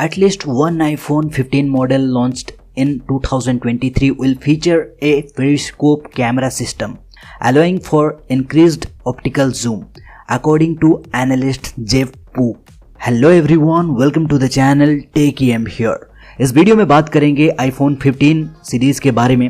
At least one iPhone 15 model launched in 2023 will feature a Periscope camera system, allowing for increased optical zoom, according to analyst Jeff Pu. Hello everyone, welcome to the channel Take EM here. इस video में बात करेंगे iPhone 15 series के बारे में,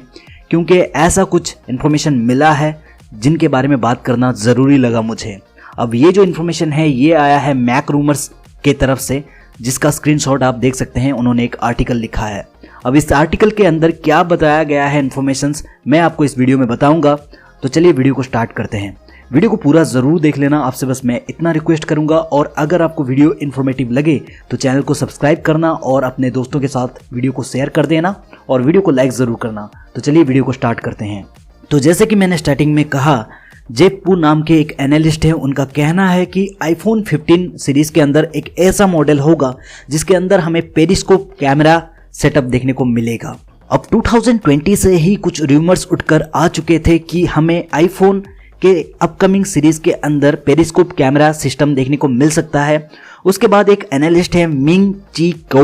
क्योंकि ऐसा कुछ इन्फॉर्मेशन मिला है जिनके बारे में बात करना ज़रूरी लगा मुझे। अब ये जो इन्फॉर्मेशन है ये आया है मैक रूमर्स के तरफ से, जिसका स्क्रीनशॉट आप देख सकते हैं। उन्होंने एक आर्टिकल लिखा है। अब इस आर्टिकल के अंदर क्या बताया गया है इन्फॉर्मेशंस मैं आपको इस वीडियो में बताऊंगा। तो चलिए वीडियो को स्टार्ट करते हैं। वीडियो को पूरा ज़रूर देख लेना, आपसे बस मैं इतना रिक्वेस्ट करूंगा। और अगर आपको वीडियो इन्फॉर्मेटिव लगे तो चैनल को सब्सक्राइब करना और अपने दोस्तों के साथ वीडियो को शेयर कर देना और वीडियो को लाइक ज़रूर करना। तो चलिए वीडियो को स्टार्ट करते हैं। तो जैसे कि मैंने स्टार्टिंग में कहा, जेफ पू नाम के एक एनालिस्ट है, उनका कहना है कि आईफोन 15 सीरीज के अंदर एक ऐसा मॉडल होगा जिसके अंदर हमें पेरिस्कोप कैमरा सेटअप देखने को मिलेगा। अब 2020 से ही कुछ रूमर्स उठकर आ चुके थे कि हमें आईफोन के अपकमिंग सीरीज के अंदर पेरिस्कोप कैमरा सिस्टम देखने को मिल सकता है। उसके बाद एक एनालिस्ट है मिंग ची कौ,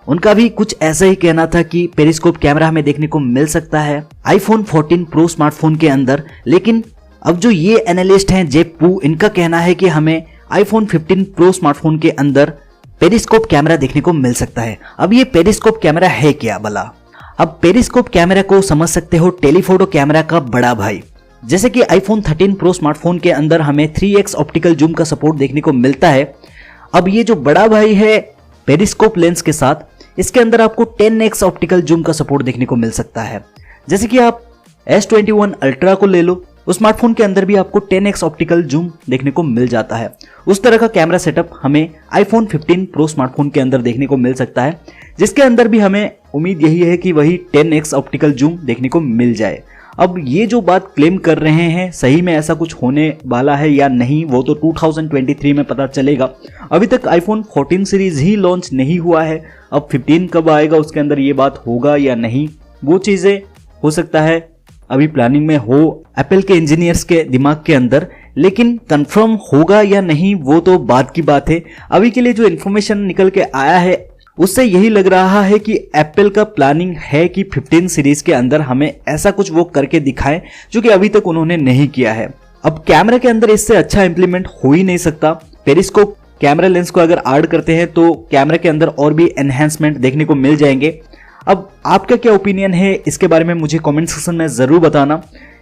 उनका भी कुछ ऐसा ही कहना था कि पेरिस्कोप कैमरा हमें देखने को मिल सकता है आईफोन 14 प्रो स्मार्टफोन के अंदर। लेकिन अब जो ये एनालिस्ट हैं जेफ पू, इनका कहना है कि हमें आईफोन 15 प्रो स्मार्टफोन के अंदर पेरिस्कोप कैमरा देखने को मिल सकता है। अब ये पेरिस्कोप कैमरा है क्या भला? अब पेरिस्कोप कैमरा को समझ सकते हो टेलीफोटो कैमरा का बड़ा भाई। जैसे कि आईफोन 13 प्रो स्मार्टफोन के अंदर हमें 3x ऑप्टिकल जूम का सपोर्ट देखने को मिलता है। अब ये जो बड़ा भाई है पेरिस्कोप लेंस के साथ, इसके अंदर आपको 10x ऑप्टिकल जूम का सपोर्ट देखने को मिल सकता है। जैसे कि आप S21 अल्ट्रा को ले लो, उस स्मार्टफोन के अंदर भी आपको 10x ऑप्टिकल जूम देखने को मिल जाता है। उस तरह का कैमरा सेटअप हमें आईफोन 15 प्रो स्मार्टफोन के अंदर देखने को मिल सकता है, जिसके अंदर भी हमें उम्मीद यही है कि वही 10x ऑप्टिकल जूम देखने को मिल जाए। अब ये जो बात क्लेम कर रहे हैं, सही में ऐसा कुछ होने वाला है या नहीं, वो तो 2023 में पता चलेगा। अभी तक आईफोन 14 सीरीज ही लॉन्च नहीं हुआ है। अब 15 कब आएगा, उसके अंदर ये बात होगा या नहीं, वो चीज़ें हो सकता है अभी प्लानिंग में हो एप्पल के इंजीनियर्स के दिमाग के अंदर, लेकिन कंफर्म होगा या नहीं वो तो बात की बात है। अभी के लिए जो इन्फॉर्मेशन निकल के आया है उससे यही लग रहा है कि एप्पल का प्लानिंग है कि 15 सीरीज के अंदर हमें ऐसा कुछ वो करके दिखाएं जो कि अभी तक उन्होंने नहीं किया है। अब कैमरा के अंदर इससे अच्छा इंप्लीमेंट हो ही नहीं सकता। पेरिस्कोप कैमरा लेंस को अगर ऐड करते हैं तो कैमरा के अंदर और भी एनहेंसमेंट देखने को मिल जाएंगे। अब आपका क्या ओपिनियन है इसके बारे में मुझे कमेंट सेक्शन में ज़रूर बताना।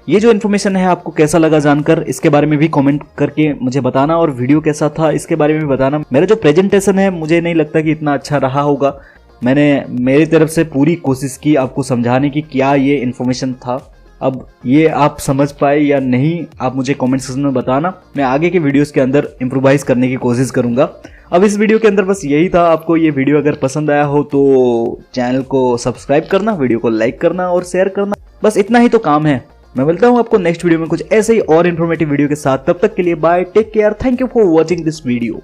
ये जो इन्फॉर्मेशन है आपको कैसा लगा जानकर, इसके बारे में भी कमेंट करके मुझे बताना। और वीडियो कैसा था इसके बारे में भी बताना। मेरा जो प्रेजेंटेशन है मुझे नहीं लगता कि इतना अच्छा रहा होगा। मैंने मेरी तरफ से पूरी कोशिश की आपको समझाने की क्या ये इन्फॉर्मेशन था। अब ये आप समझ पाए या नहीं, आप मुझे कमेंट सेक्शन में बताना। मैं आगे के वीडियोस के अंदर इम्प्रोवाइज करने की कोशिश करूंगा। अब इस वीडियो के अंदर बस यही था। आपको ये वीडियो अगर पसंद आया हो तो चैनल को सब्सक्राइब करना, वीडियो को लाइक करना और शेयर करना। बस इतना ही तो काम है। मैं मिलता हूँ आपको नेक्स्ट वीडियो में कुछ ऐसे ही और इन्फॉर्मेटिव वीडियो के साथ। तब तक के लिए bye, take care, thank you for watching this video.